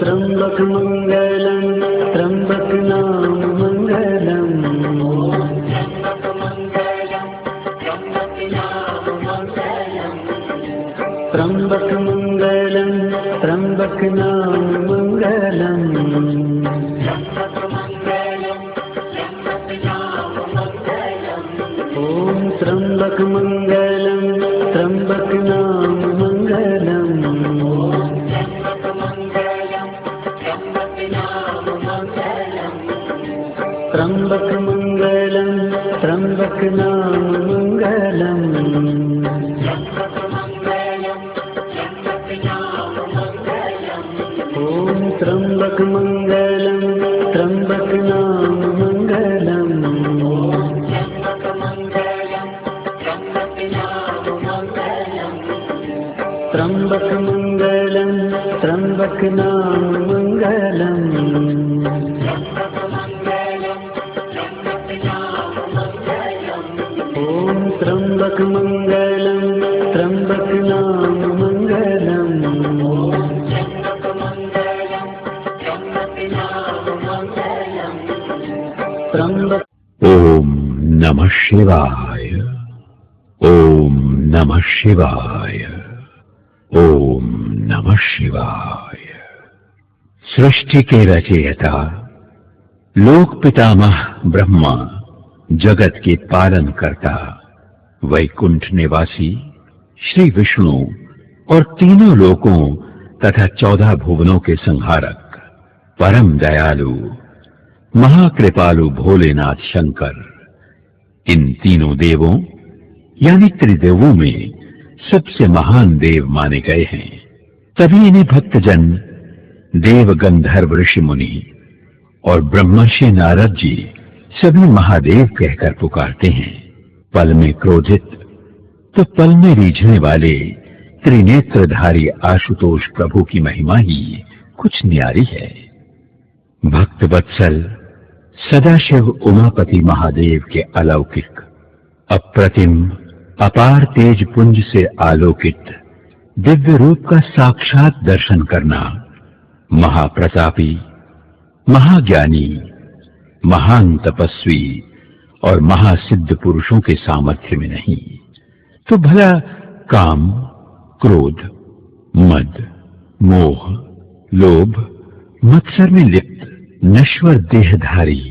त्र्यंबक मंगलम त्र्यंबक नाम मंगलम। त्र्यंबक मंगलम त्र्यंबक नाम मंगलम। ओम त्र्यंबक मंगलम त्र्यंबक नाम मंगलम। त्र्यंबक मंगलम त्र्यंबक नाम मंगलम। ओम त्र्यंबक मंगलम त्र्यंबक नाम मंगलम। त्र्यंबक मंगलम त्र्यंबक नाम मंगलम। ओम त्र्यंबक मंगलम त्र्यंबक नाम मंगलम। त्र्यंबक। ओम नमः शिवाय। ओम नमः शिवाय। ओम नमः शिवाय। सृष्टि के रचयिता लोक पितामह ब्रह्मा, जगत के पालन करता वैकुंठ निवासी श्री विष्णु और तीनों लोकों तथा 14 भुवनों के संहारक परम दयालु महाकृपालु भोलेनाथ शंकर, इन तीनों देवों यानी त्रिदेवों में सबसे महान देव माने गए हैं। तभी इन्हें भक्तजन देव गंधर्व ऋषि मुनि और ब्रह्मर्षि नारद जी सभी महादेव कहकर पुकारते हैं। पल में क्रोधित तो पल में रीझने वाले त्रिनेत्रधारी आशुतोष प्रभु की महिमा ही कुछ न्यारी है। भक्त वत्सल सदाशिव उमापति महादेव के अलौकिक अप्रतिम अपार तेज पुंज से आलोकित दिव्य रूप का साक्षात दर्शन करना महाप्रतापी, महाज्ञानी, महान तपस्वी और महासिद्ध पुरुषों के सामर्थ्य में नहीं तो भला काम, क्रोध, मद, मोह, लोभ, मत्सर में लिप्त नश्वर देहधारी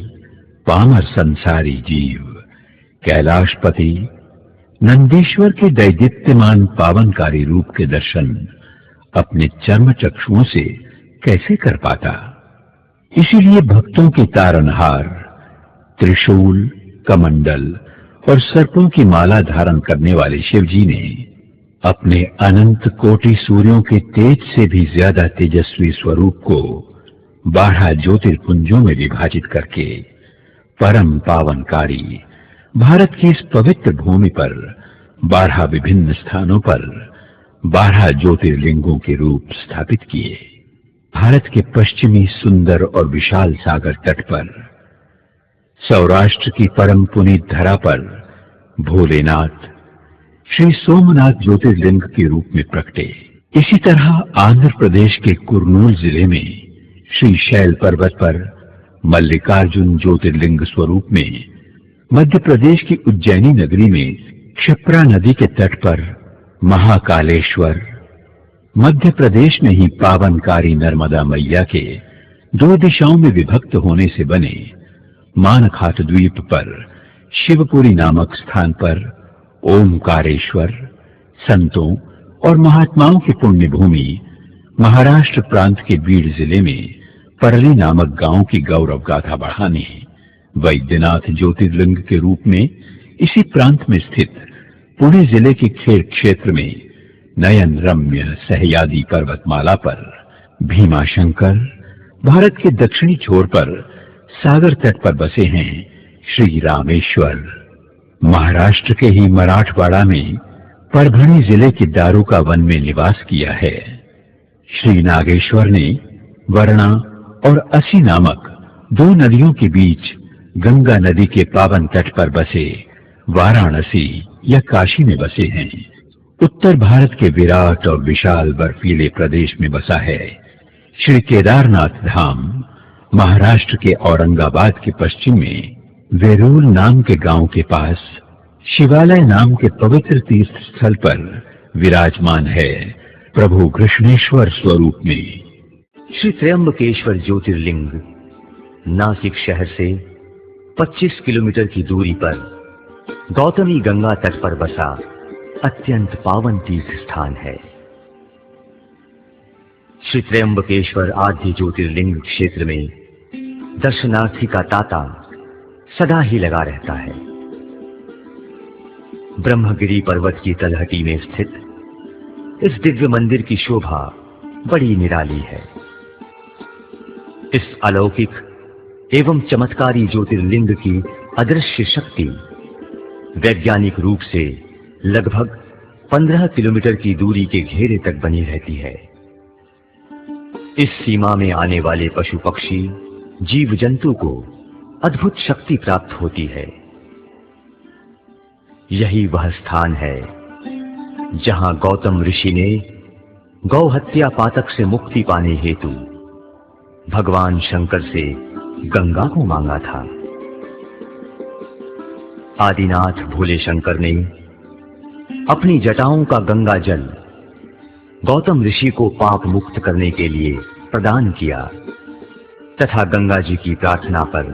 पामर संसारी जीव कैलाशपति नंदीश्वर के दैदीप्यमान पावनकारी रूप के दर्शन अपने चर्म चक्षुओं से कैसे कर पाता। इसीलिए भक्तों के तारनहार त्रिशूल, कमंडल और सर्पों की माला धारण करने वाले शिवजी ने अपने अनंत कोटि सूर्यों के तेज से भी ज्यादा तेजस्वी स्वरूप को 12 ज्योतिर्पुंजों में विभाजित करके परम पावनकारी भारत की इस पवित्र भूमि पर 12 विभिन्न स्थानों पर 12 ज्योतिर्लिंगों के रूप स्थापित किए। भारत के पश्चिमी सुंदर और विशाल सागर तट पर सौराष्ट्र की परम पुनीत धरा पर भोलेनाथ श्री सोमनाथ ज्योतिर्लिंग के रूप में प्रकटे। इसी तरह आंध्र प्रदेश के कुर्नूल जिले में श्री शैल पर्वत पर मल्लिकार्जुन ज्योतिर्लिंग स्वरूप में, मध्य प्रदेश की उज्जैनी नगरी में क्षिप्रा नदी के तट पर महाकालेश्वर, मध्य प्रदेश में ही पावनकारी नर्मदा मैया के 2 दिशाओं में विभक्त होने से बने मानखात द्वीप पर शिवपुरी नामक स्थान पर ओमकारेश्वर, संतों और महात्माओं की पुण्य भूमि महाराष्ट्र प्रांत के बीड जिले में परली नामक गांव की गौरव गाथा बढ़ाने वैद्यनाथ ज्योतिर्लिंग के रूप में इसी प्रांत में स्थित पुणे जिले के खेर क्षेत्र में नयन रम्य सहयादी पर्वतमाला पर भीमाशंकर, भारत के दक्षिणी छोर पर सागर तट पर बसे हैं श्री रामेश्वर, महाराष्ट्र के ही मराठवाड़ा में परभणी जिले के दारुका वन में निवास किया है। श्री नागेश्वर ने वर्णा और असी नामक 2 नदियों के बीच गंगा नदी के पावन तट पर बसे वाराणसी या काशी में बसे हैं। उत्तर भारत के विराट और विशाल बर्फीले प्रदेश में बसा है श्री केदारनाथ धाम महाराष्ट्र के औरंगाबाद के पश्चिम में वेरूल नाम के गांव के पास शिवालय नाम के पवित्र तीर्थ स्थल पर विराजमान है प्रभु कृष्णेश्वर स्वरूप में। श्री त्र्यंबकेश्वर ज्योतिर्लिंग नासिक शहर से 25 किलोमीटर की दूरी पर गौतमी गंगा तट पर बसा अत्यंत पावन तीर्थ स्थान है। श्री त्र्यंबकेश्वर आद्य ज्योतिर्लिंग क्षेत्र में दर्शनार्थी का तांता सदा ही लगा रहता है। ब्रह्मगिरी पर्वत की तलहटी में स्थित इस दिव्य मंदिर की शोभा बड़ी निराली है। इस अलौकिक एवं चमत्कारी ज्योतिर्लिंग की अदृश्य शक्ति वैज्ञानिक रूप से लगभग 15 किलोमीटर की दूरी के घेरे तक बनी रहती है। इस सीमा में आने वाले पशु पक्षी जीव जंतु को अद्भुत शक्ति प्राप्त होती है। यही वह स्थान है जहां गौतम ऋषि ने गौ हत्या पातक से मुक्ति पाने हेतु भगवान शंकर से गंगा को मांगा था। आदिनाथ भोले शंकर ने अपनी जटाओं का गंगा जल गौतम ऋषि को पाप मुक्त करने के लिए प्रदान किया तथा गंगा जी की प्रार्थना पर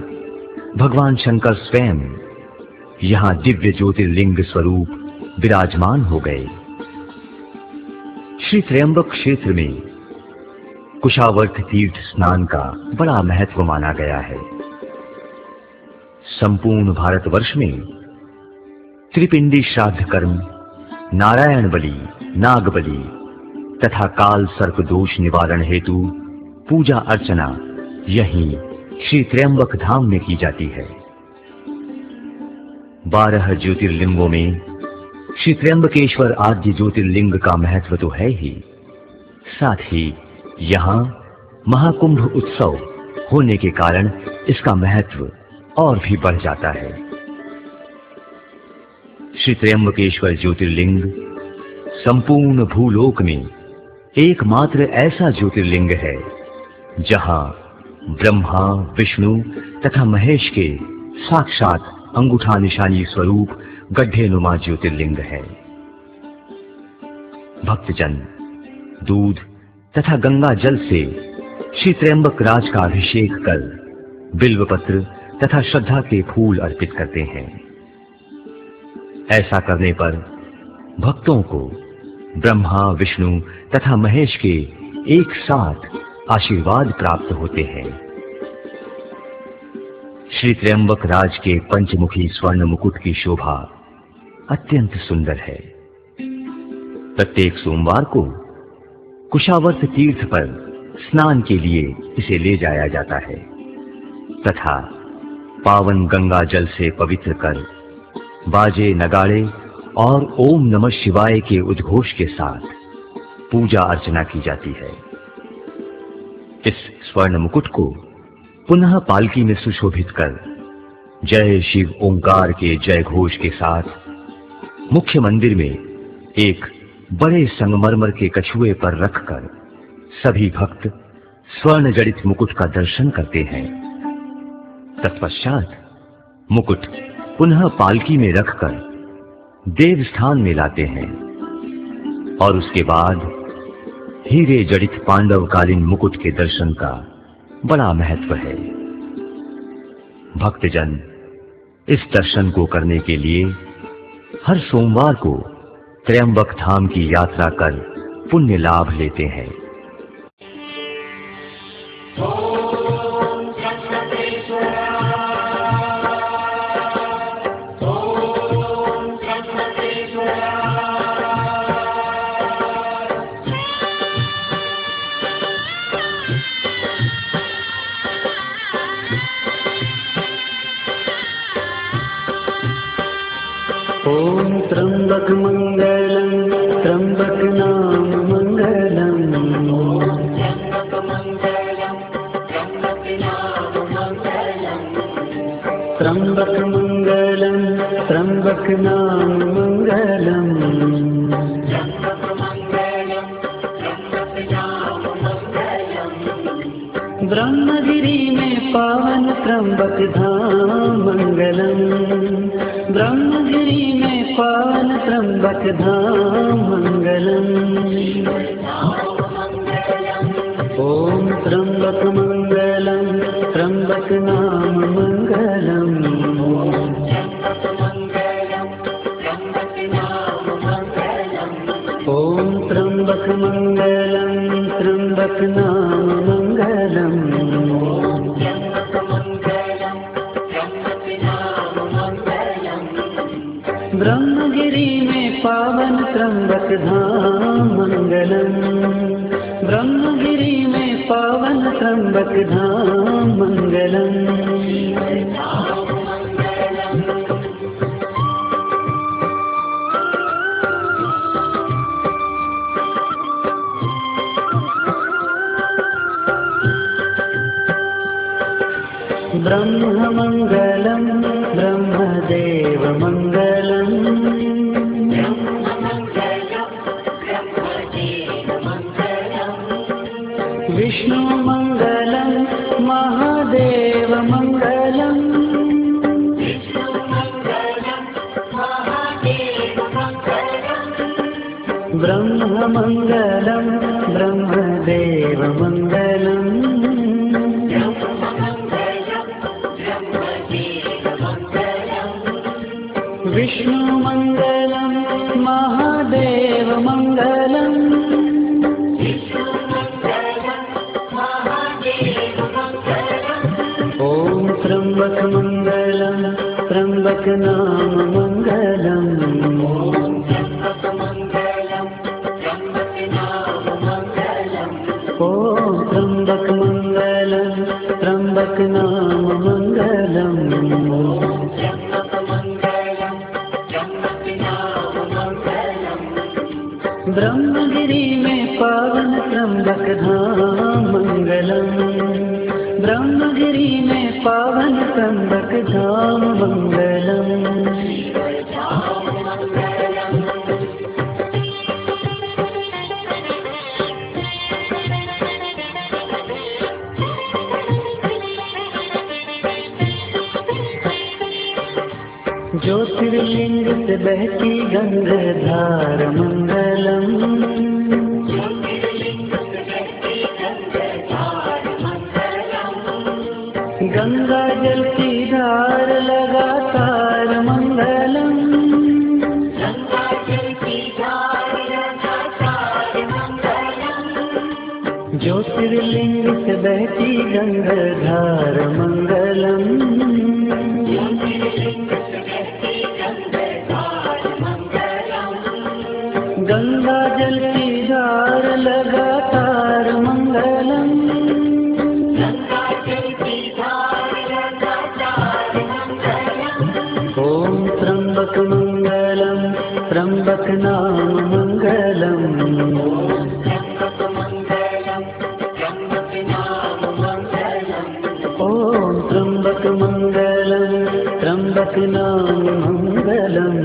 भगवान शंकर स्वयं यहां दिव्य ज्योतिर्लिंग स्वरूप विराजमान हो गए। श्री त्र्यंबक क्षेत्र में कुशावर्त तीर्थ स्नान का बड़ा महत्व माना गया है। संपूर्ण भारतवर्ष में त्रिपिंडी श्राद्ध कर्म, नारायण बलि, नाग बलि तथा काल सर्प दोष निवारण हेतु पूजा अर्चना यहीं श्री त्र्यंबक धाम में की जाती है। 12 ज्योतिर्लिंगों में श्री त्र्यंबकेश्वर आद्य ज्योतिर्लिंग का महत्व तो है ही, साथ ही यहाँ महाकुंभ उत्सव होने के कारण इसका महत्व और भी बढ़ जाता है। श्री त्र्यंबकेश्वर ज्योतिर्लिंग संपूर्ण भूलोक में एकमात्र ऐसा ज्योतिर्लिंग है जहां ब्रह्मा, विष्णु तथा महेश के साक्षात अंगूठा निशानी स्वरूप गड्ढेनुमा ज्योतिर्लिंग है। भक्तजन दूध तथा गंगा जल से श्री त्र्यंबक राज का अभिषेक कर बिल्वपत्र तथा श्रद्धा के फूल अर्पित करते हैं। ऐसा करने पर भक्तों को ब्रह्मा, विष्णु तथा महेश के एक साथ आशीर्वाद प्राप्त होते हैं। श्री त्र्यंबक राज के पंचमुखी स्वर्ण मुकुट की शोभा अत्यंत सुंदर है। प्रत्येक सोमवार को कुशावर्त तीर्थ पर स्नान के लिए इसे ले जाया जाता है तथा पावन गंगा जल से पवित्र कर बाजे, नगाड़े और ओम नमः शिवाय के उद्घोष के साथ पूजा अर्चना की जाती है। इस स्वर्ण मुकुट को पुनः पालकी में सुशोभित कर जय शिव ओंकार के जय घोष के साथ मुख्य मंदिर में एक बड़े संगमरमर के कछुए पर रखकर सभी भक्त स्वर्ण जड़ित मुकुट का दर्शन करते हैं। तत्पश्चात मुकुट पुनः पालकी में रखकर देव स्थान में लाते हैं और उसके बाद हीरे जड़ित पांडवकालीन मुकुट के दर्शन का बड़ा महत्व है। भक्तजन इस दर्शन को करने के लिए हर सोमवार को त्र्यंबक धाम की यात्रा कर पुण्य लाभ लेते हैं। ओम त्र्यंबक मंगलम त्र्यंबक नाम मंगलम। त्र्यंबक मंगलम त्र्यंबक नाम मंगलम। ब्रह्मगिरि में पावन त्र्यंबक धाम मंगलम। ब्रह्मगिरि में पावन त्र्यंबक धाम मंगलम। ओम त्र्यंबक मंगलम त्र्यंबक नाम मंगलम। ओम त्र्यंबक मंगलम त्र्यंबक नाम मंगलम। ब्रह्मगिरि में पावन त्र्यंबक धाम मंगलम। ब्रह्मगिरि में पावन त्र्यंबक धाम मंगलम। ब्रह्म मंगलम ब्रह्मदेव मंगलम। विष्णु मंगलम महादेव मंगलम। ब्रह्म मंगलम ब्रह्मदेव मंगलम। विष्णु मंगलम महादेव मंगलम। ओम त्र्यंबक मंगलम त्र्यंबक नाम मंगलम। ओम त्र्यंबक मंगलम त्र्यंबक नाम मंगलम। ब्रह्मगिरि में पावन त्र्यंबक धाम मंगलम। ब्रह्मगिरि में पावन त्र्यंबक धाम मंगलम। ज्योतिर्लिंग से बहती गंगाधार मंगलम। गंगा जल की धार लगातार मंगलम। ज्योतिर्लिंग से बहती गंगाधार मंगलम। गंगा जल की धार लगातार मंगलम। ओम त्र्यंबक मंगलम त्र्यंबक नाम मंगलम। ओम त्र्यंबक मंगलम त्र्यंबक नाम मंगलम।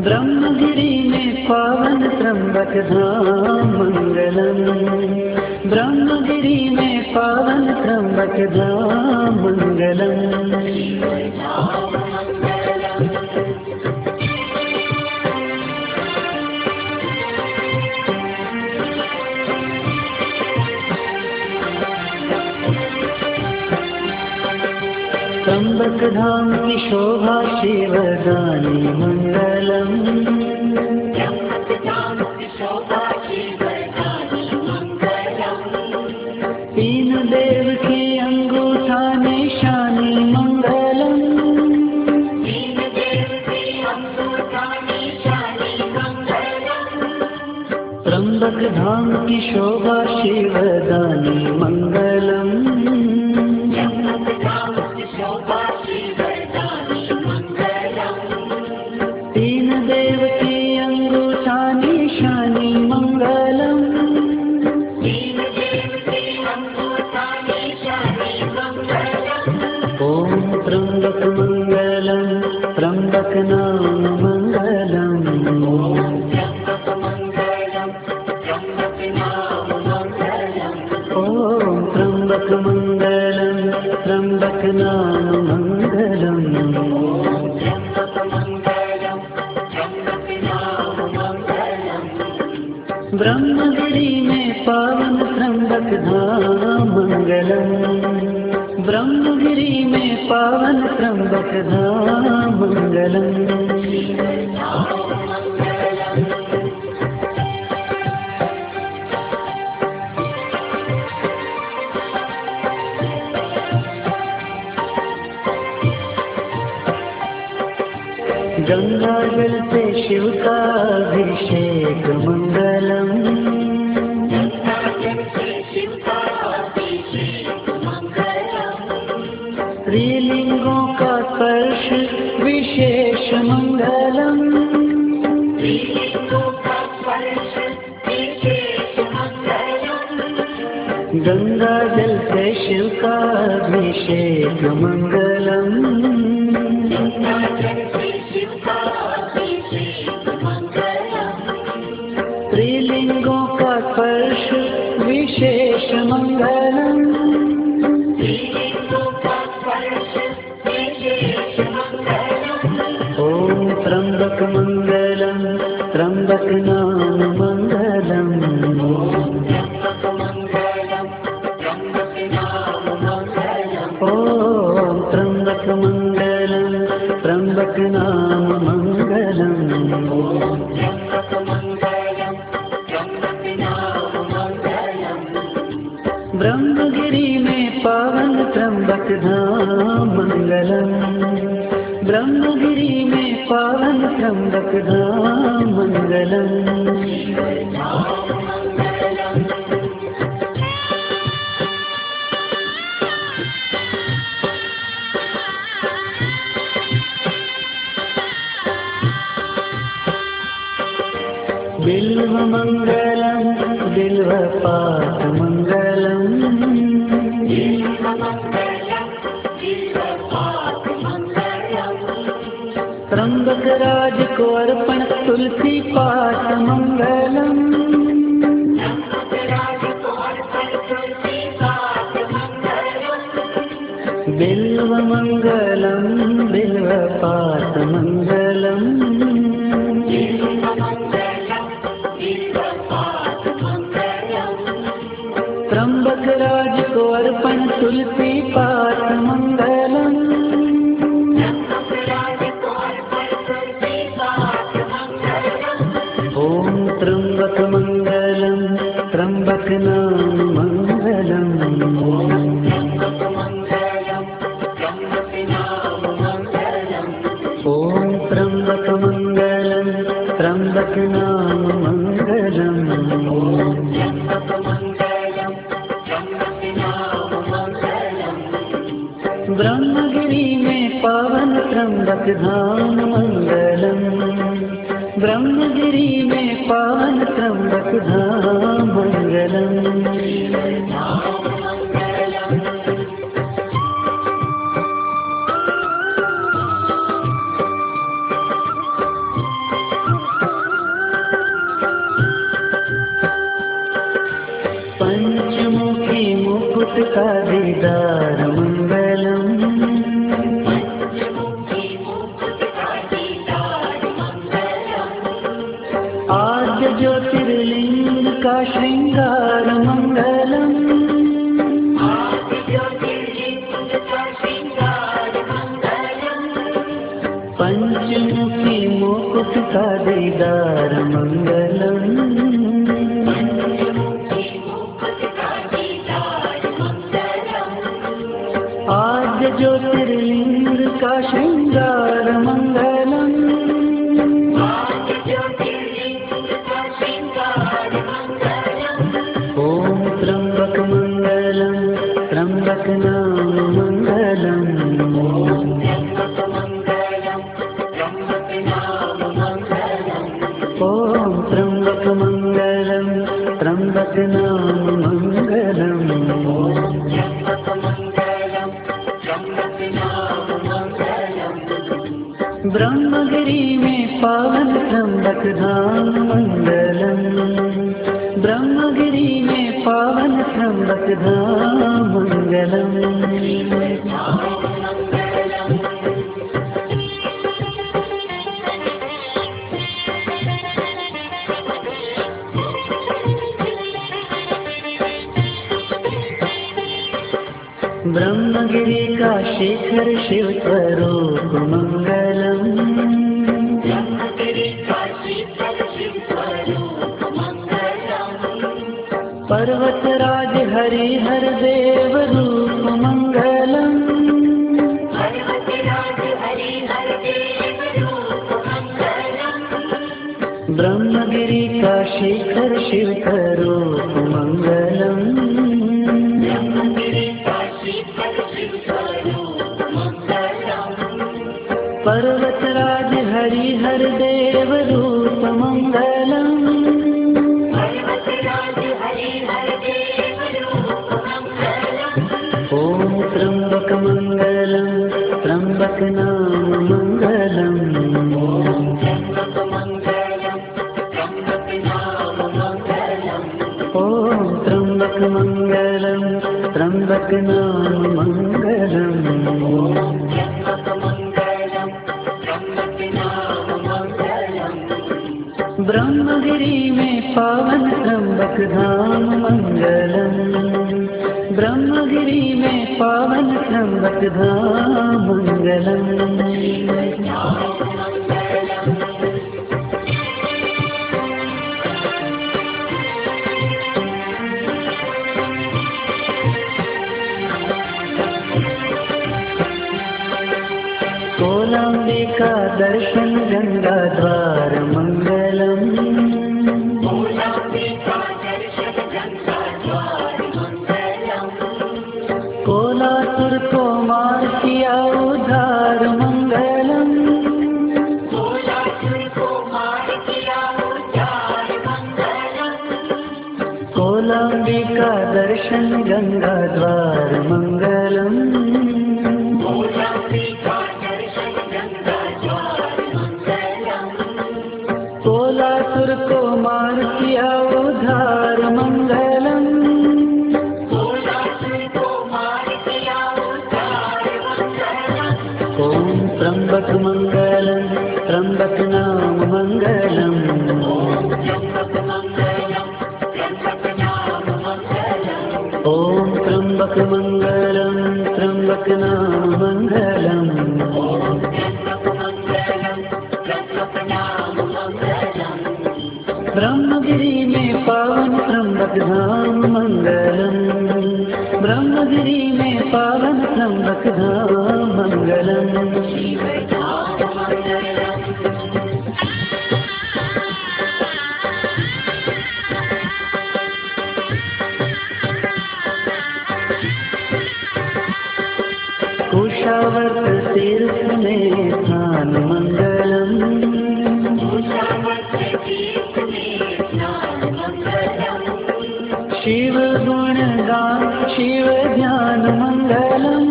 ब्रह्मगिरि में पावन त्र्यंबक धाम मंगलम। ब्रह्मगिरि में पावन त्र्यंबक धाम मंगलम। त्र्यंबक धाम की शोभा शिवदानी मंगलम। तीन देव की अंगूठा निशानी मंगलम। त्र्यंबक धाम की शोभा शिवदानी मंगलम। तीन देव की अंगूठा निशानी मंगलम। ओम त्र्यंबक मंगलम त्र्यंबक नाम मंगलम। ब्रह्मगिरी में पावन त्र्यंबक धाम मंगलम। ब्रह्मगिरी में पावन त्र्यंबक धाम मंगलम। गंगा जल से शिव का अभिषेक मंगलम। स्त्रीलिंगों का स्पर्श विशेष मंगलम। गंगा जल से शिव का अभिषेक मंगलम। स्त्रीलिंगों का स्पर्श विशेष मंगलम। ओम त्र्यंबक मंगलम त्र्यंबक नाम मंगलम। ओम त्र्यंबक मंगलम त्र्यंबक नाम मंगलम। ब्रह्मगिरी में पावन त्र्यंबक धाम मंगलम। ब्रह्मगिरी में पावन त्र्यंबक धाम मंगलम। बिल्व मंगलम बिल्व पात मंगलम। त्र्यंबक राज को अर्पण तुलसी पात मंगलम। बिल्व मंगलम बिल्व पात मंगलम। त्र्यंबक राज को अर्पण तुलसी पात मंगलम। ओम त्र्यंबक मंगलम त्र्यंबक नाम मंगलम। ओम त्र्यंबक मंगलम त्र्यंबक नाम मंगलम। ओम त्र्यंबक मंगलम त्र्यंबक नाम मंगलम। ओम त्र्यंबक मंगलम त्र्यंबक नाम मंगलम। ब्रह्मगिरी में पावन त्र्यंबक धाम मंगलम। ब्रह्मगिरी में पावन त्र्यंबक धाम मंगलम। पंचमुखी मुकुट का दीदार मंगलम। आद्य ज्योतिर्लिंग का श्रृंगार मंगलम। पंचमुखी मुकुट का दीदार मंगलम। आद्य ज्योतिर्लिंग का श्रृंगार मंगलम। ओम त्र्यंबक मंगलम त्र्यंबक नाम मंगलम। ओम त्र्यंबक मंगलम त्र्यंबक नाम मंगलम। ओम त्र्यंबक मंगलम त्र्यंबक नाम मंगलम। ओम त्र्यंबक मंगलम त्र्यंबक नाम मंगलम। ब्रह्मगिरी में पावन त्र्यंबक धाम मंगलम। ब्रह्मगिरी में पावन त्र्यंबक धाम मंगलम। ब्रह्मगिरि का शिखर शिव स्वरूप मंगलम। पर्वतराज हरिहर देव रूप मंगलम। ब्रह्मगिरि का शिखर शिव स्वरूप मंगलम। पर्वतराज हरिहर देव रूप मंगलम। ओम त्र्यंबक मंगलम त्र्यंबक नाम मंगलम। ओम त्र्यंबक मंगलम त्र्यंबक नाम मंगलम। ब्रह्मगिरि में पावन त्र्यंबक धाम मंगलम। ब्रह्मगिरि में पावन त्र्यंबक धाम मंगलम। कोलांबे का दर्शन गंगा द्वार मंगलम। कोलासुर को मार किया उद्धार मंगलम। कोलांबे का दर्शन गंगा द्वार मंगलम। कोलासुर को मार किया उद्धार मंगलम। ओम त्र्यंबक मंगलम त्र्यंबक नाम मंगलम। ओम त्र्यंबक मंगलम त्र्यंबक नाम मंगलम। ब्रह्मगिरि में पावन त्र्यंबक धाम मंगलम। ब्रह्मगिरि में पावन त्र्यंबक धाम मंगलम। कुशावर्त तीर्थ में स्नान मंगलम। शिव गुण गान शिव ध्यान मंगलम।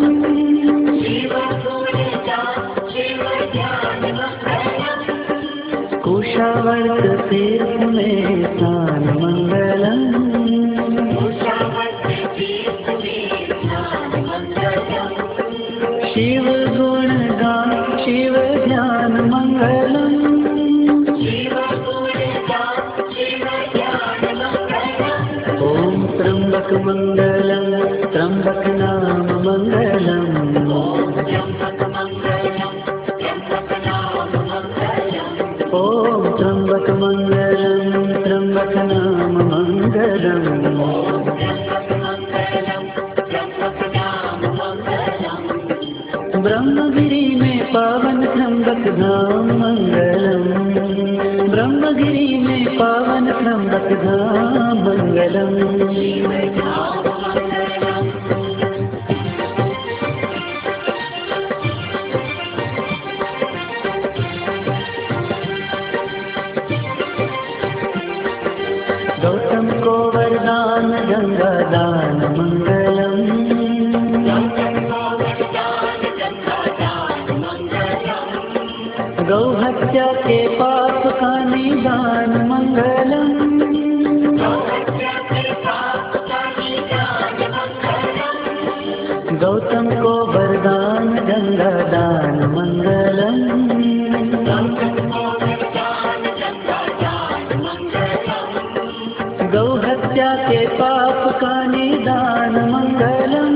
कुशावर्त तीर्थ में स्नान मंगलम। शिव गुण गान शिव ध्यान मंगलम। ओम त्र्यंबक मंगलम त्र्यंबक नाम मंगलम। ओम त्र्यंबक मंगलम त्र्यंबक नाम मंगलम। ब्रह्मगिरि में पावन त्र्यंबक धाम मंगलम। ब्रह्मगिरि में पावन त्र्यंबक धाम मंगलम। गौतम को वरदान गंगा दान मंगलम। गौ हत्या के पाप का निदान मंगलम। गौतम को वरदान गंगा दान मंगलम। गौ हत्या के पाप का निदान मंगलम।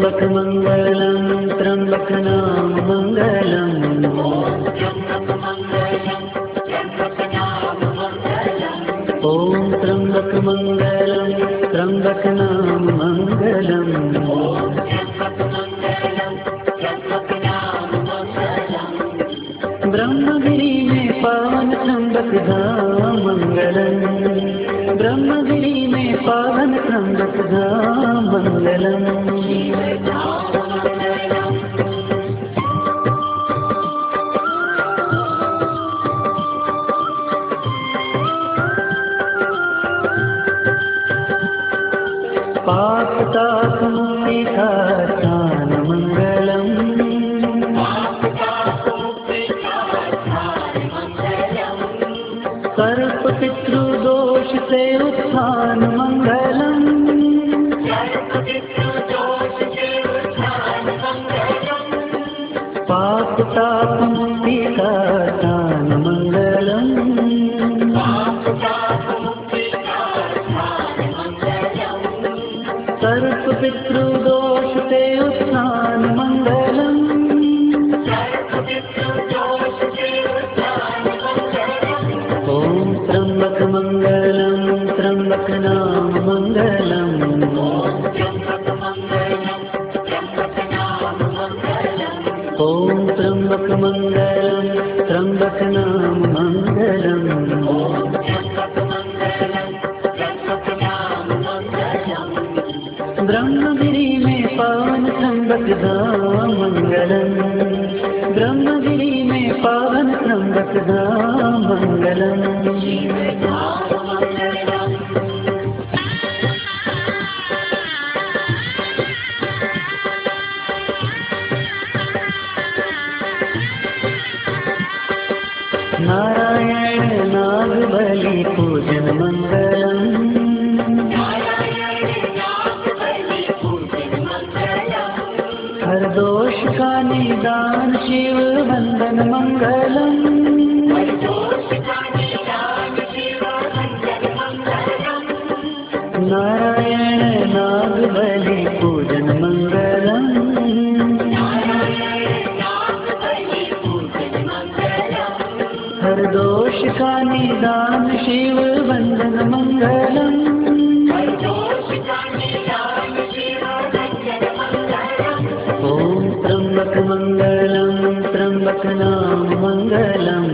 त्र्यम्बकमङ्गलं त्र्यम्बकनाम मङ्गलम् ॐ त्र्यम्बकमङ्गलं त्र्यम्बकनाम मङ्गलम् ब्रह्मगिरि में पावन त्र्यम्बक धाम मंगलम् ब्रह्मगिरि में पावन त्र्यम्बक धाम मंगलम् पाप ताप मुक्ति का स्थान मंगलम् सर्प पितृदोष से उत्थान मंगलम् पाप ताप मुक्ति का दान मंगलम् सर्प पितृदोष से उत्थान मंगलम् त्र्यम्बकमङ्गलं त्र्यम्बकनाम मङ्गलम् ॐ त्र्यम्बकमङ्गलं त्र्यम्बकनाम मङ्गलम् ब्रह्मगिरि में पावन त्र्यम्बक धाम मंगलम् ब्रह्मगिरि में पावन त्र्यम्बक धाम मंगलम् नारायण नागबलि पूजन मंगलम् हर दोष का निदान शिव वंदन मंगलम् नारायण नागबलि पूजन मंगलम् हर दोष का निदान शिव वंदन मंगलम् त्र्यम्बकमङ्गलं त्र्यम्बकनाम मङ्गलम्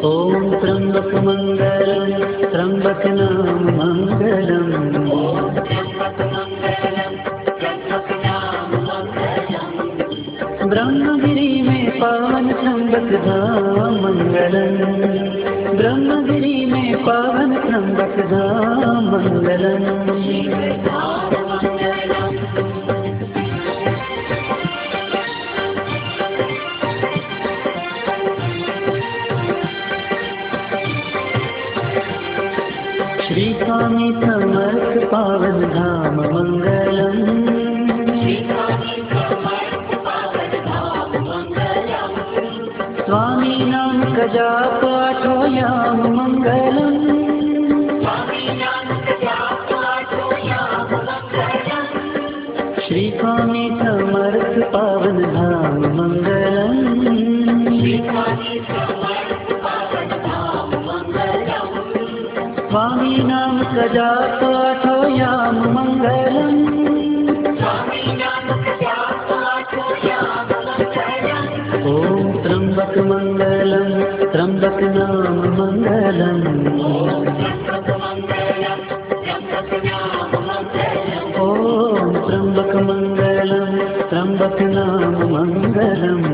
ॐ त्र्यम्बकमङ्गलं त्र्यम्बकनाम मङ्गलम् ब्रह्मगिरि में पावन त्र्यम्बक धाम मंगलम् ब्रह्मगिरि में पावन त्र्यम्बक धाम मंगलम् श्री स्वामी समर्थ पावन धाम मंगलम् स्वामी नाम का जाप आठो याम मंगलम् श्री स्वामी समर्थ पावन धाम मंगलम् स्वामी नाम का जाप आठो याम मंगलम् ॐ त्र्यम्बकमङ्गलं त्र्यम्बकनाम मङ्गलम् ॐ त्र्यम्बकमङ्गलं त्र्यम्बकनाम मङ्गलम्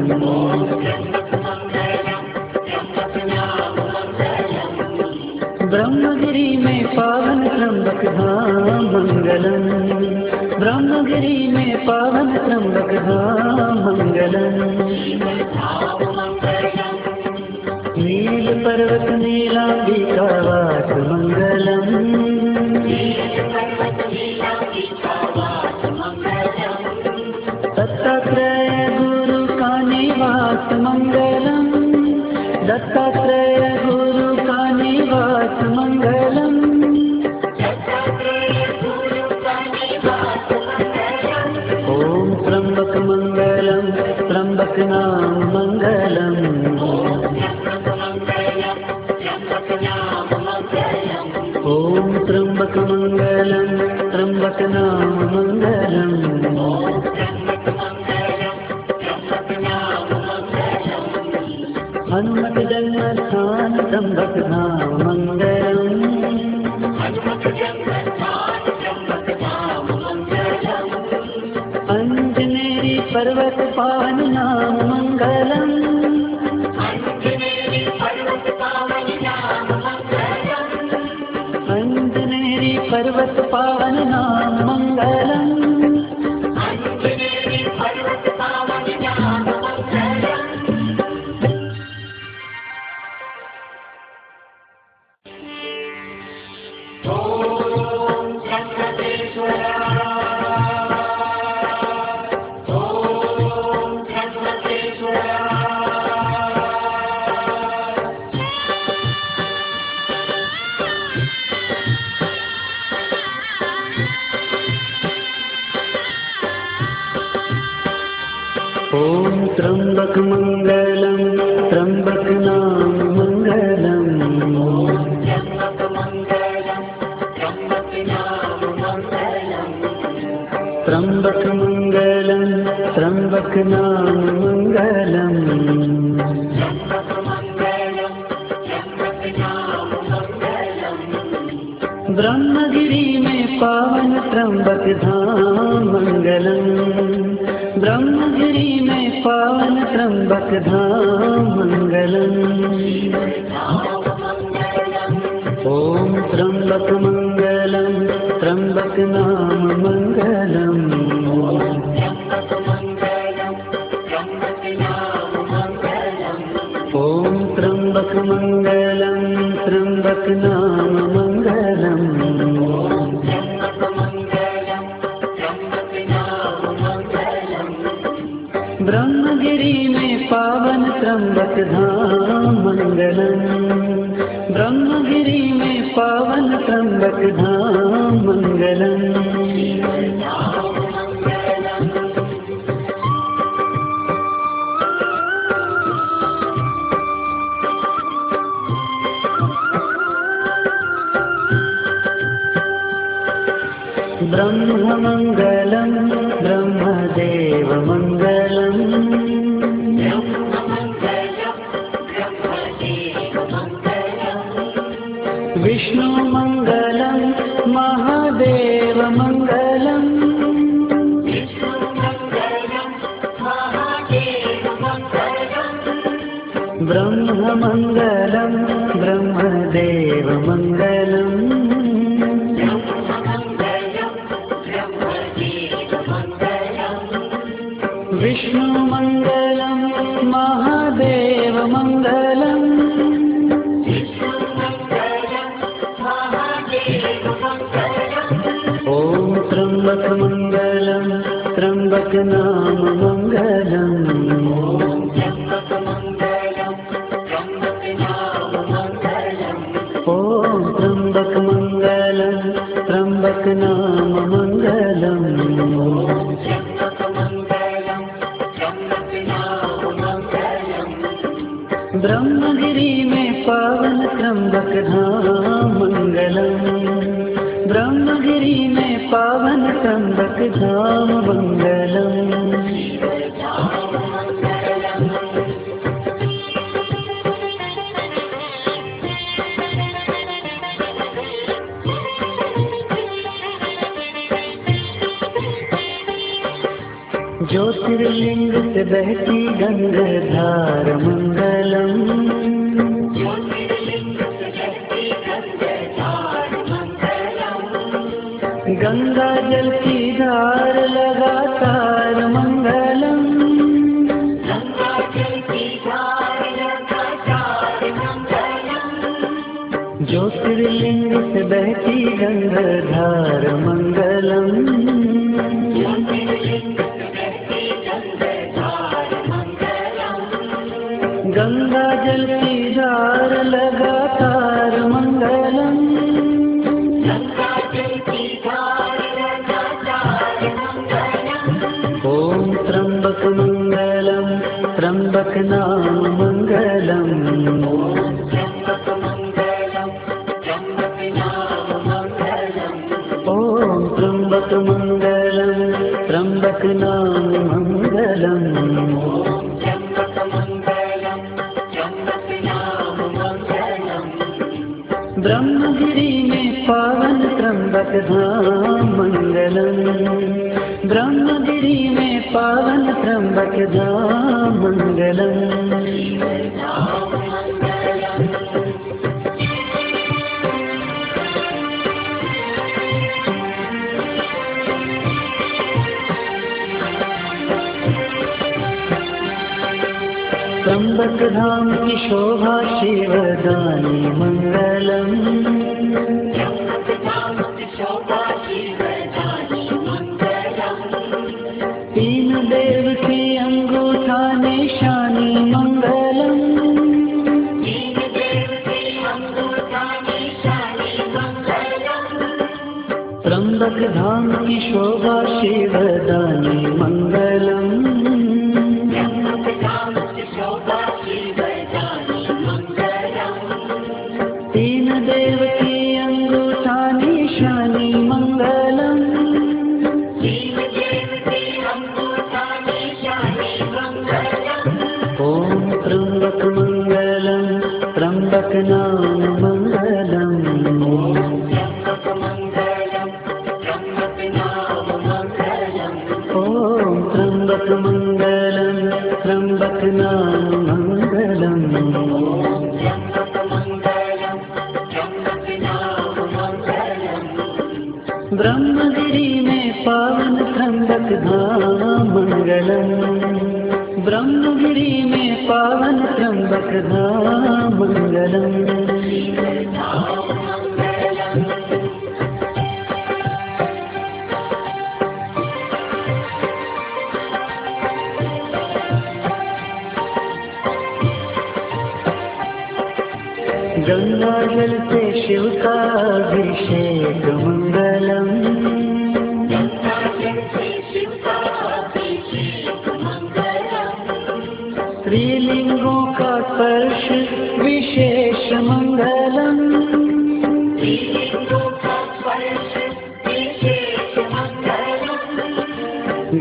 ब्रह्मगिरि में पावन त्र्यम्बक धाम मंगलम् ब्रह्मगिरि में पावन त्र्यम्बक धाम मंगलम् नील पर्वत नीलाम्बिका वास मंगलम् दत्तात्रेय गुरु का निवास मंगलम् दत्तात्रेय गुरु का निवास मंगलम् त्र्यंबक नाम मंगलम। ओम त्र्यंबक मंगलम त्र्यंबक नाम मंगलम। हनुमत जन्म स्थान त्र्यंबक नाम मंगलम। अंजनेरी पर्वत पावन नाम मंगलम। अंजनेरी पर्वत पावन नाम मंगलम। ओम त्र्यंबक मंगलम त्र्यंबक नाम मंगलम। त्र्यंबक मंगलम त्र्यंबक नाम मंगलम। ब्रह्मगिरी में पावन त्र्यंबक धाम मंगलम। ब्रह्मगिरी में पावन त्र्यंबक धाम मंगलम। ओम त्र्यंबक मंगलम त्र्यंबक नाम मंगलम। ओम त्र्यंबक मंगलम त्र्यंबक नाम मंगलम। ब्रह्मगिरी में पावन त्र्यंबक धाम मंगलम। ब्रह्मगिरी में पावन त्र्यंबक धाम मंगलम। ब्रह्म मंगलम ब्रह्मदेव मंगलम। विष्णु मंगलम महादेव मंगलम। ब्रह्म मंगलम ब्रह्मदेव मंगलम। विष्णु मंगलम महादेव मंगलम। ओम त्र्यंबक मंगलम त्र्यंबक नाम मंगलम। ओम त्र्यंबक मंगलम त्र्यंबक नाम मंगलम। ब्रह्मगिरी में पावन त्र्यंबक धाम मंगलम। ब्रह्मगिरी में पावन त्र्यंबक धाम मंगलम। ज्योतिर्लिंग से बहती गंगाधार मंगलम। गंगा जल की धार लगातार मंगलम। ज्योतिर्लिंग से बहती गंगाधार मंगलम। गंगा जल की धार लगातार मंगलम। ओम त्र्यंबक मंगलम त्र्यंबक नाम मंगलम। ओम त्र्यंबक मंगलम, त्र्यंबक नाम मंगलम। ब्रह्मगिरि में पावन त्र्यंबक धाम मंगलम। ब्रह्मगिरि में पावन त्र्यंबक धाम मंगलम। त्र्यंबक धाम की शोभा शिवदानी मंगलम। तीन देव की अंगूठा निशानी मंगलम। त्र्यंबक धाम की शोभा शिवदानी मंगलम। तीन देव की अंगूठा निशानी मंगलम। ओम त्र्यंबक मंगलम, त्र्यंबक नाम मंगलम। ओम त्र्यंबक मंगलम, त्र्यंबक नाम मंगलम। ब्रह्मगिरि में पावन त्र्यंबक धाम मंगलम। ब्रह्मगिरि में पावन त्र्यंबक धाम मंगलम। गंगा जल से शिव का अभिषेक मंगलम। स्त्रीलिंगों का स्पर्श विशेष मंगलम।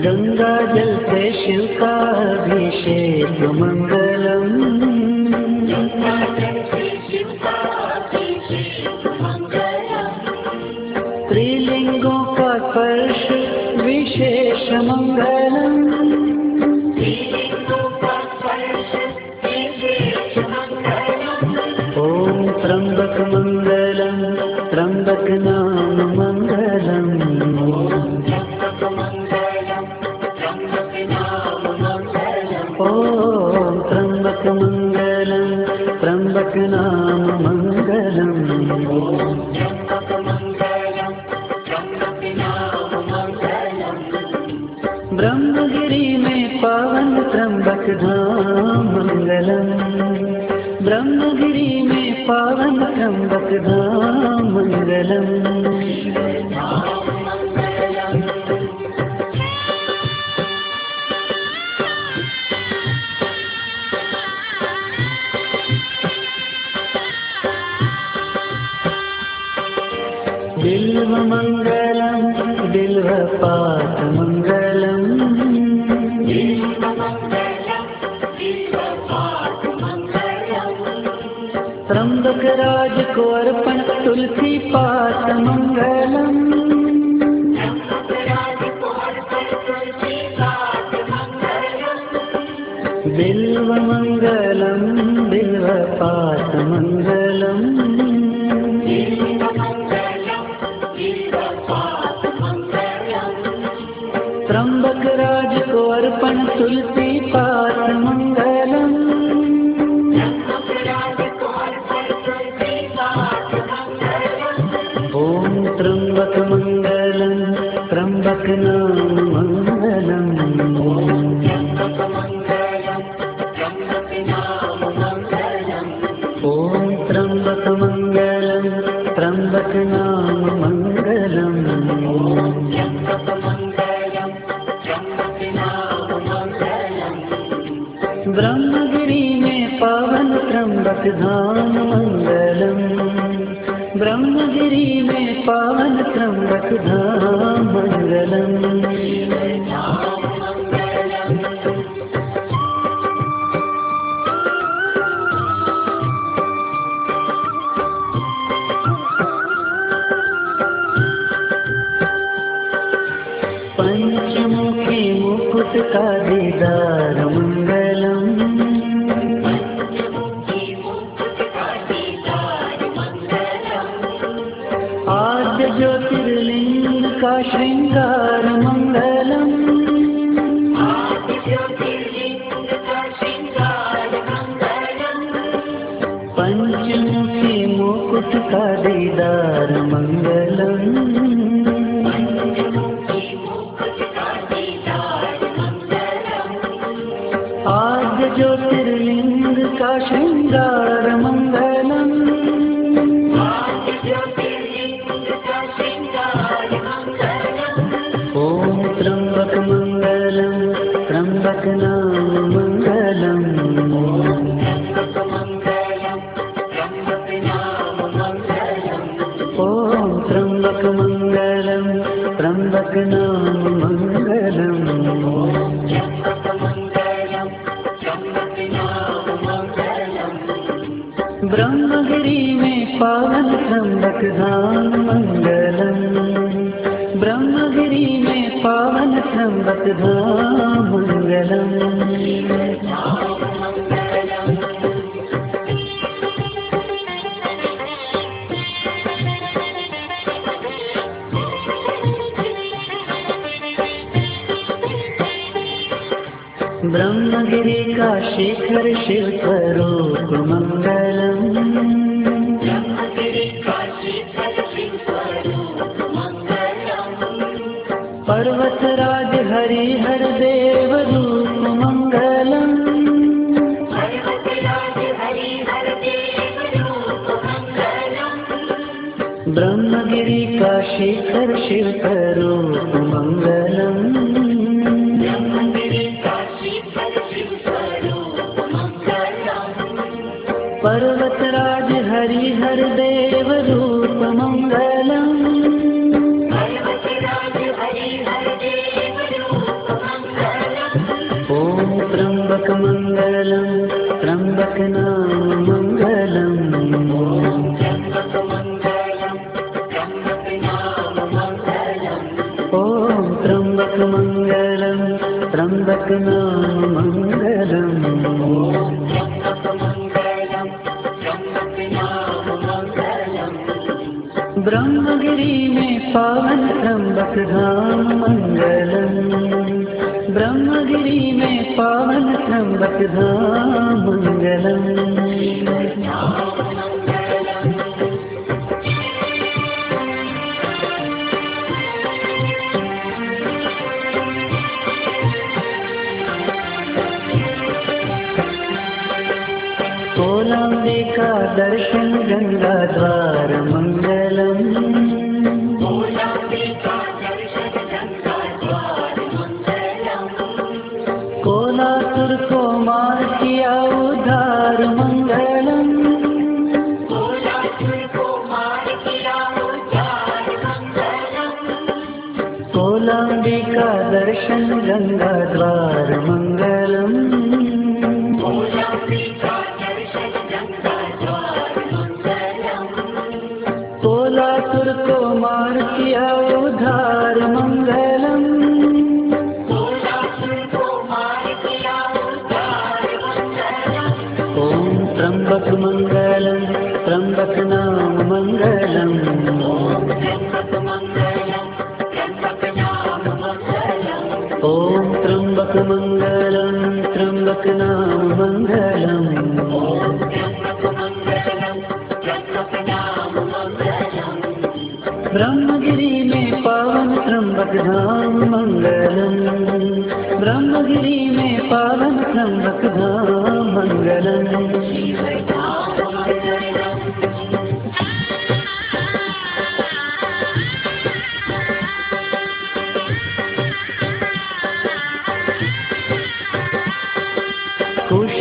गंगा जल से शिव का अभिषेक मंगलम। स्त्रीलिंगों का स्पर्श विशेष मंगलम। ओम त्र्यंबक मंगलम, त्र्यंबक नाम मंगलम। ओम त्र्यंबक मंगलम, त्र्यंबक नाम मंगलम। ब्रह्मगिरि में पावन त्र्यंबक धाम मंगलम। ब्रह्मगिरि में पावन त्र्यंबक धाम मंगलम। बिल्व मंगलम, बिल्व पात मंगलम। त्र्यंबक राज को अर्पण तुलसी पात मंगलम। बिल्व मंगलम, बिल्व पात मंगलम। त्र्यंबक राज को अर्पण तुलसी पात मंगलम। ओम त्र्यंबक मंगलम, त्र्यंबक नाम मंगलम। ओम त्र्यंबक मंगलम, त्र्यंबक नाम मंगलम। ब्रह्मगिरि में पावन त्र्यंबक धाम मंगलम, ब्रह्मगिरि में पावन त्र्यंबक धाम मंगलम। पंचमुखी मुकुट का दीदार मंगलम, आद्य ज्योतिर्लिंग का श्रृंगार मंगलम, पंचमुखी मुकुट का दीदार मंगलम, आद्य ज्योतिर्लिंग का श्रृंगार मंगलम, ओम त्र्यंबक मंगलम, त्र्यंबक नाम मंगलम, ओम त्र्यंबक मंगलम, त्र्यंबक नाम मंगलम। ब्रह्मगिरि में पावन त्र्यंबक धाम मंगलम, ब्रह्मगिरि में पावन त्र्यंबक धाम मंगलम। ब्रह्मगिरि का शिखर शिव स्वरूप मंगलम, पर्वतराज हरिहर देव रूप मंगलम, ब्रह्मगिरि का शिखर शिव स्वरूप मंगलम, पर्वतराज हरिहर देव रूप मंगलम, ओम त्र्यंबक मंगलम, त्र्यंबक नाम मंगलम, ओम त्र्यंबक मंगलम, त्र्यंबक नाम मंगलम। ब्रह्मगिरि में पावन त्र्यंबक धाम मंगलम, ब्रह्मगिरि में पावन त्र्यंबक धाम मंगलम। कोलांबे का दर्शन गंगा द्वार मंगलम, कोलासुर को मार किया उद्धार मंगलम, कोलांबे का दर्शन गंगा द्वार मंगलम, कोलासुर को मार किया उद्धार मंगलम, ओम त्र्यंबक मंगलम, त्र्यंबक नाम मंगलम, ओम त्र्यंबक मंगलम, त्र्यंबक नाम मंगलम। ब्रह्मगिरि में पावन त्र्यंबक धाम मंगलम, ब्रह्मगिरि में पावन त्र्यंबक धाम मंगलम।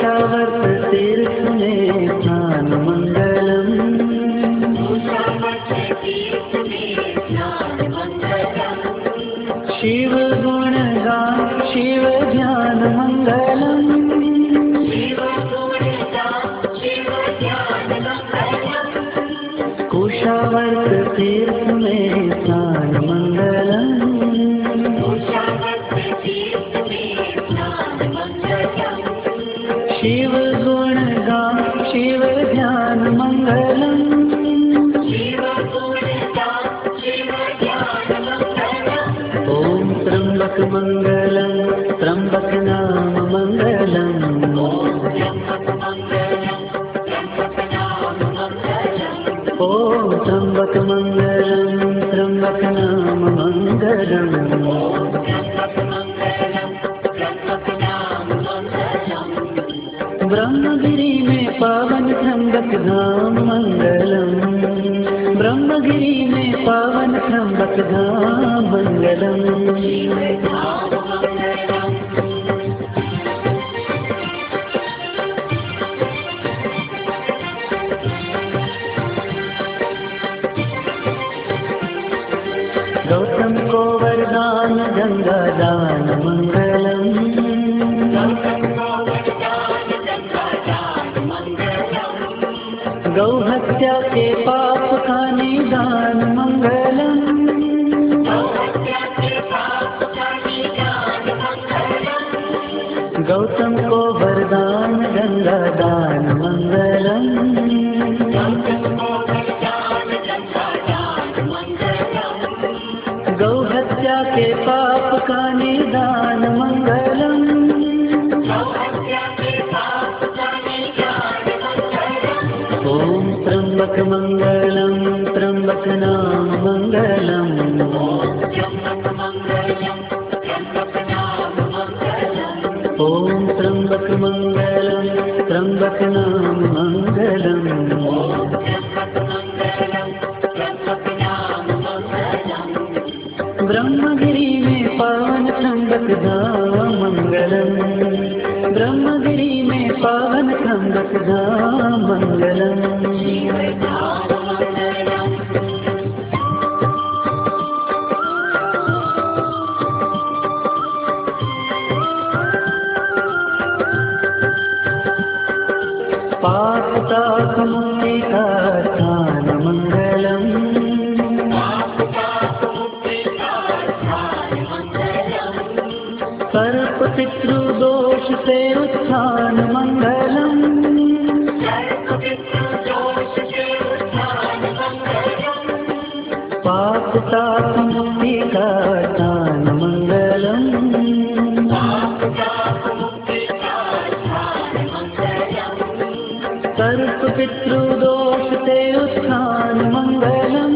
कुशावर्त तीर्थ में स्नान मंगलम, शिव गुण गान शिव ध्यान मंगलम, कुशावर्त तीर्थ में स्नान मंगलम, शिव गुण गान शिव ध्यान मंगलम, ओम त्र्यंबक मंगलम त्र्यंबक नाम मंगलम, ओम त्र्यंबक मंगलम त्र्यंबक नाम मंगलम, ब्रह्मगिरी में पावन त्र्यंबक धाम मंगलम, ब्रह्मगिरी में पावन त्र्यंबक धाम मंगलम, गौतम को वरदान गंगा दान मंगलम, गौ हत्या के पाप का निदान मंगलम, गौतम को वरदान गंगा दान मंगलम, गौ हत्या के पाप का निदान मंगलम, ओम त्र्यंबक मंगलम त्र्यंबक नाम मंगलम, ओम त्र्यंबक मंगलम त्र्यंबक नाम मंगलम, ब्रह्मगिरी में पावन त्र्यंबक धाम मंगलम, ब्रह्मगिरी में पावन त्र्यंबक धाम मंगलम, पाप ताप मुक्ति का स्थान मंगलम, सर्प पितृ दोष से उत्थान मंगलम, पाप ताप मुक्ति का स्थान मंगलम, सर्प पितृ दोष से उत्थान मंगलम,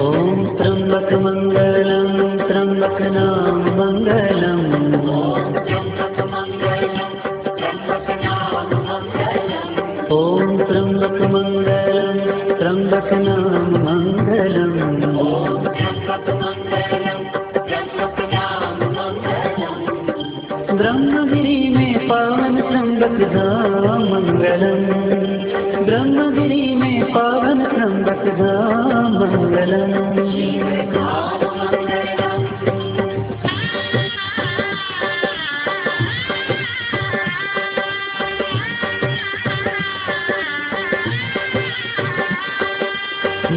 ओम त्र्यंबक मंगलम त्र्यंबक नाम मंगलम, ओम त्र्यंबक मंगलम त्र्यंबक नाम मंगलम, ब्रह्मगिरी में पावन त्र्यंबक धाम मंगलम, ब्रह्मगिरी में पावन त्र्यंबक धाम मंगलम,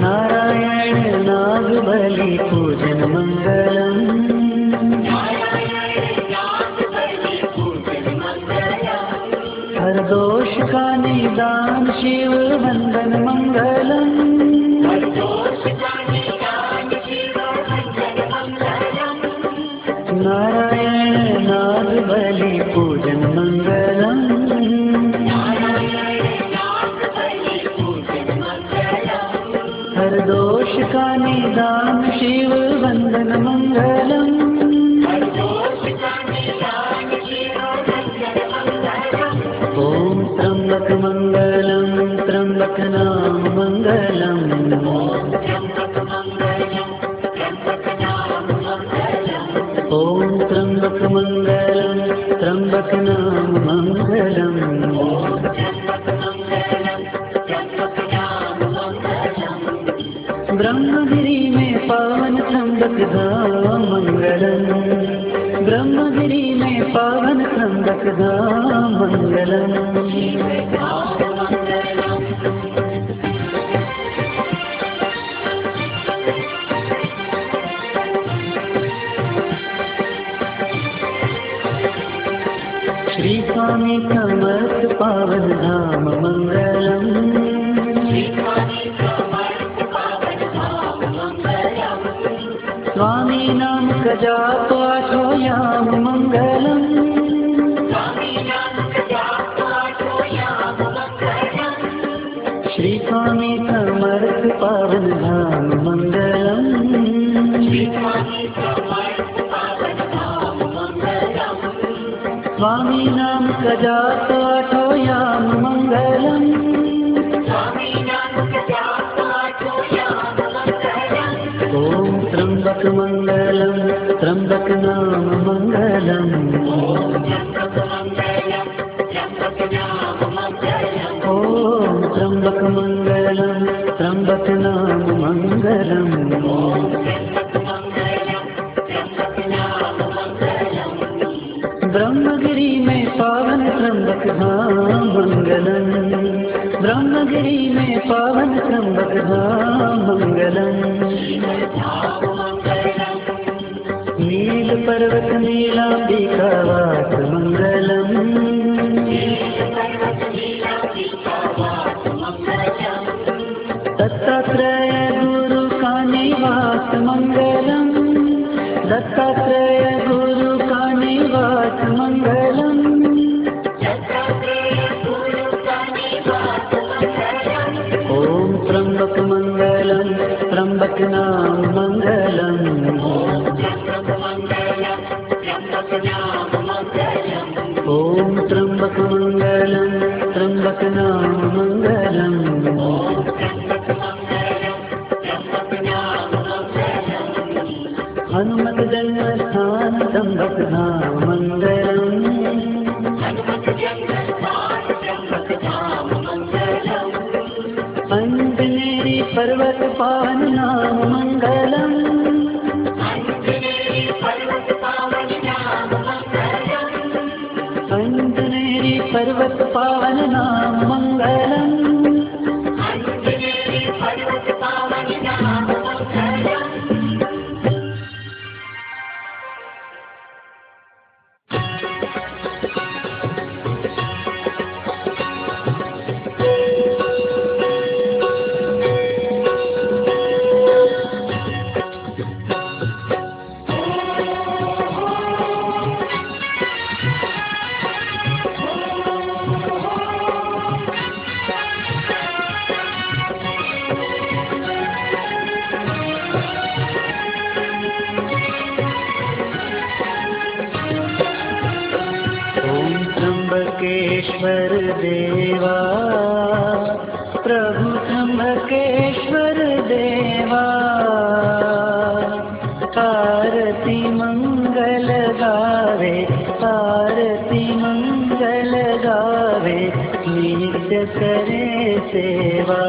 नारायण नागबली पूजन मंगलम, हर दोष का निदान शिव वंदन मंगलम, नारायण नागबली पूजन मंगलम, हर दोष का निदान शिव वंदन मंगलम, ओम त्र्यंबक मंगलम त्र्यंबक नाम मंगलम, ओम त्र्यंबक धाम मंगलम, ब्रह्मगिरी में पावन त्र्यंबक धाम मंगलम। श्री स्वामी समर्थ पावन धाम मंगलम, स्वामी नाम का जाप आठो याम मंगलम, श्री स्वामी समर्थ पावन धाम मंगलम, स्वामी नाम का जाप आठो याम मंगलम, ओम त्र्यंबक मंगलम, त्र्यंबक नाम मंगलम, ओम त्र्यंबक मंगलम, त्र्यंबक नाम मंगलम। ब्रह्मगिरी में पावन त्र्यंबक धाम मंगलम, ब्रह्मगिरी में पावन त्र्यंबक धाम मंगलम। नील पर्वत नीलांबिका वास मंगलम, दत्तात्रेय गुरु का निवास मंगलम, दत्तात्रेय गुरु का निवास मंगलम, ओम त्र्यंबक मंगलम, त्र्यंबक नाम मंगलम, ओम त्र्यंबक मंगलम, त्र्यंबक नाम मंगलम। हनुमत जन्म स्थान त्र्यंबक धाम मंगलम, अंजनेरी पर्वत पावन नाम मंगलम, अंजनेरी पर्वत पावन नाम मंगलम, त्र्यंबकेश्वर देवा, प्रभु त्र्यंबकेश्वर देवा, आरती मंगल गावे, आरती मंगल गावे, नित्य करे सेवा।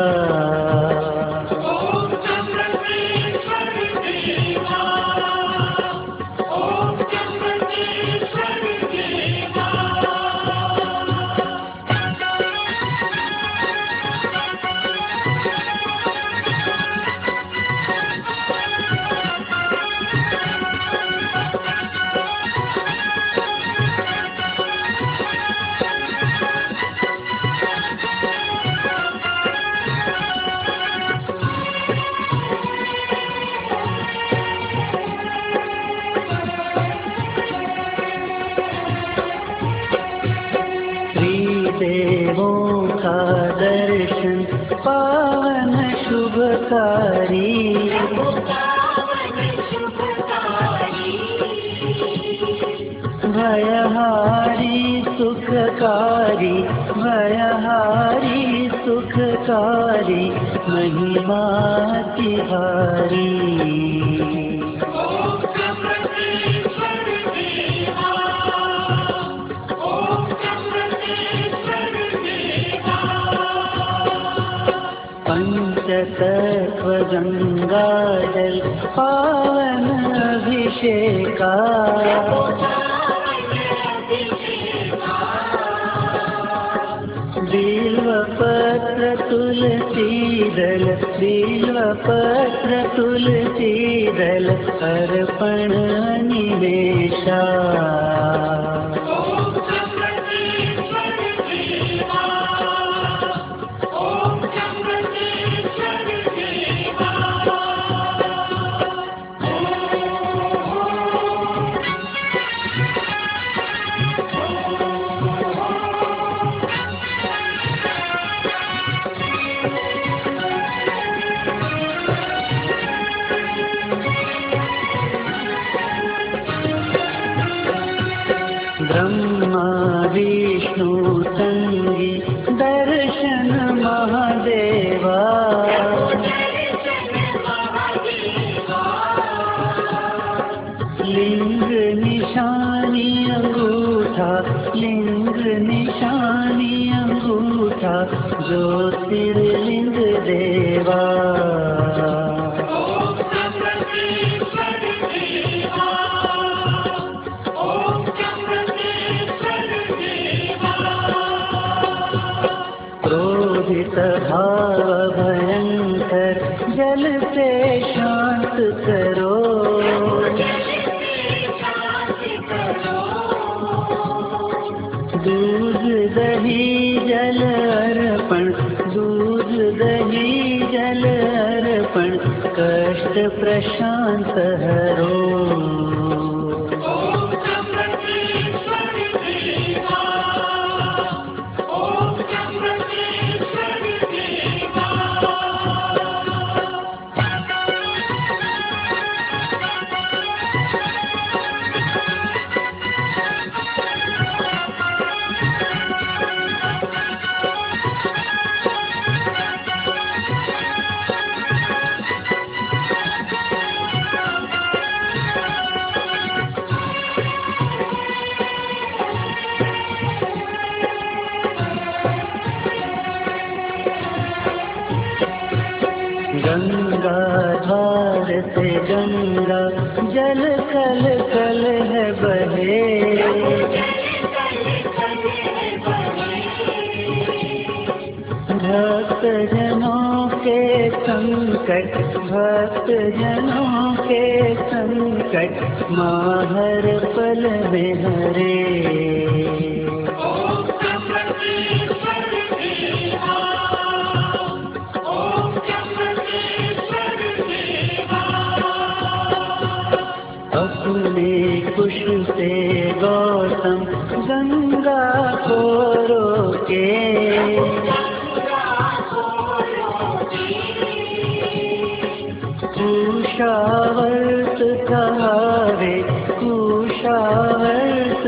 देवों का दर्शन पावन शुभकारी, भयहारी सुखकारी, भयहारी सुखकारी, महिमा तिहारी। पंचतत्व गंगा जल पावन अभिषेका बिल्वपत्र तुलसीदल बिल्वपत्र तुलसीदल अर्पण निवेशा ब्रह्मा विष्णु संगी दर्शन महादेवा लिंग निशानी अंगूठा लिंग निशानी अंगूठा ज्योतिर्लिंग देवा क्रोधित भाव भयंकर जल से शांत करो दूध दही जल अर्पण दूध दही जल अर्पण कष्ट प्रशांत हरो गंगा धार से गंगा जल कल कल है बहे भक्त जनों के संकट भक्त जनों के संकट माहर पल में हरे अपने कुश से गौतम गंगा को रोके कुशावर्त कहावे कुशावर्त